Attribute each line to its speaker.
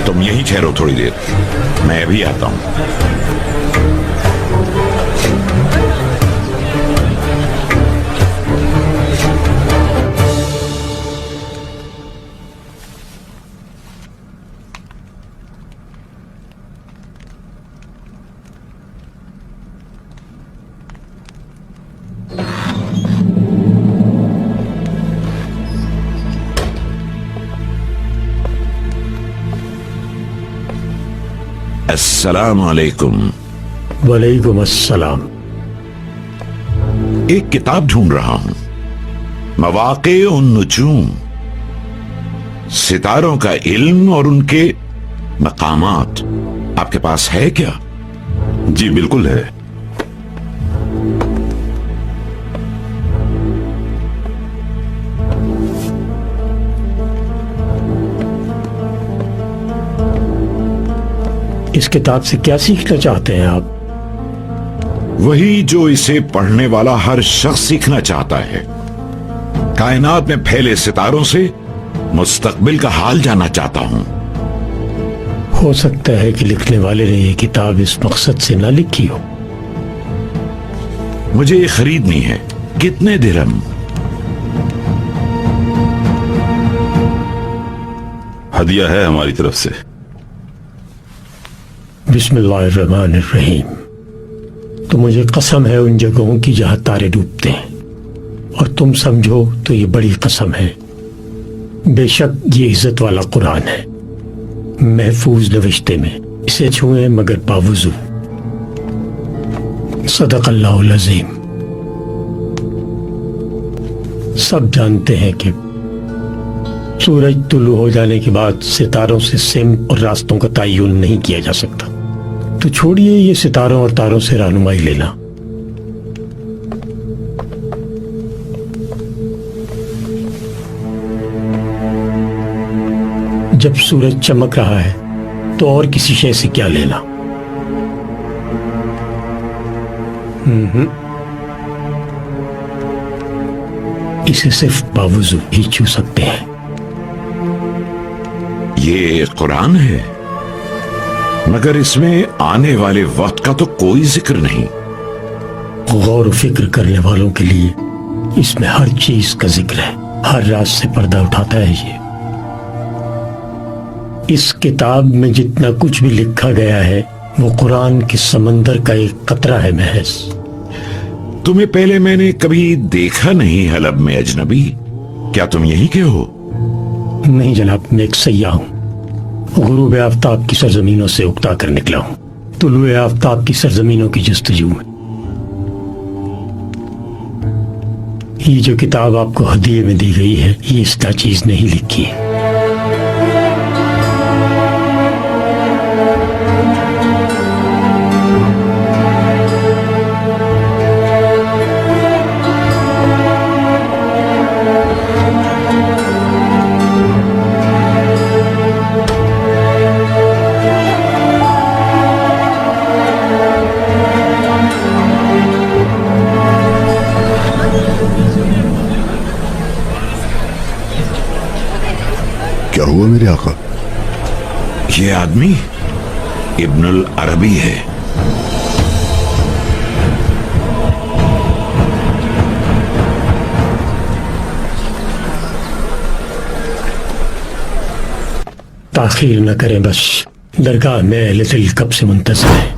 Speaker 1: तुम यहीं ठहरो थोड़ी देर, मैं अभी आता हूं। अस्सलाम वालेकुम।
Speaker 2: वालेकुम अस्सलाम।
Speaker 1: एक किताब ढूंढ रहा हूं, मवाक़े उन नुजूम, सितारों का इल्म और उनके मकामात। आपके पास है क्या?
Speaker 3: जी बिल्कुल है।
Speaker 2: इस किताब से क्या सीखना चाहते हैं आप?
Speaker 1: वही जो इसे पढ़ने वाला हर शख्स सीखना चाहता है। कायनात में फैले सितारों से मुस्तकबिल का हाल जानना चाहता हूं।
Speaker 2: हो सकता है कि लिखने वाले ने ये किताब इस मकसद से ना लिखी हो।
Speaker 1: मुझे ये खरीदनी है। कितने दिरहम?
Speaker 3: हदिया है हमारी तरफ से।
Speaker 2: बिस्मिल्लाहिर्रहमानिर्रहीम। तो मुझे कसम है उन जगहों की जहां तारे डूबते हैं, और तुम समझो तो ये बड़ी कसम है। बेशक ये इज्जत वाला कुरान है, महफूज नविश्ते में। इसे छुए मगर बावुजू। सदक़ल्लाहुल अज़ीम। सब जानते हैं कि सूरज तुलू हो जाने के बाद सितारों से सिमत और रास्तों का तयन नहीं किया जा सकता। तो छोड़िए ये सितारों और तारों से रहनुमाई लेना। जब सूरज चमक रहा है तो और किसी शय से क्या लेना। इसे सिर्फ बावुजू ही छू सकते हैं।
Speaker 1: ये कुरान है, मगर इसमें आने वाले वक्त का तो कोई जिक्र नहीं।
Speaker 2: गौर फिक्र करने वालों के लिए इसमें हर चीज का जिक्र है। हर राज से पर्दा उठाता है ये। इस किताब में जितना कुछ भी लिखा गया है वो कुरान के समंदर का एक कतरा है महज।
Speaker 1: तुम्हें पहले मैंने कभी देखा नहीं हलब में अजनबी। क्या तुम यहीं के हो?
Speaker 2: नहीं जनाब, मैं एक सयाह हूं। गुरूब आफताब की सरजमीनों से उकता कर निकला हूं। तुलुए आफताब की सरजमीनों की जस्तजू में। ये जो किताब आपको हदिये में दी गई है, ये इस चीज नहीं लिखी है।
Speaker 4: क्या हुआ मेरे आका?
Speaker 1: ये आदमी इब्नुल अरबी है।
Speaker 2: ताखीर न करें, बस दरगाह में अहले दिल कब से मुंतज़िर है।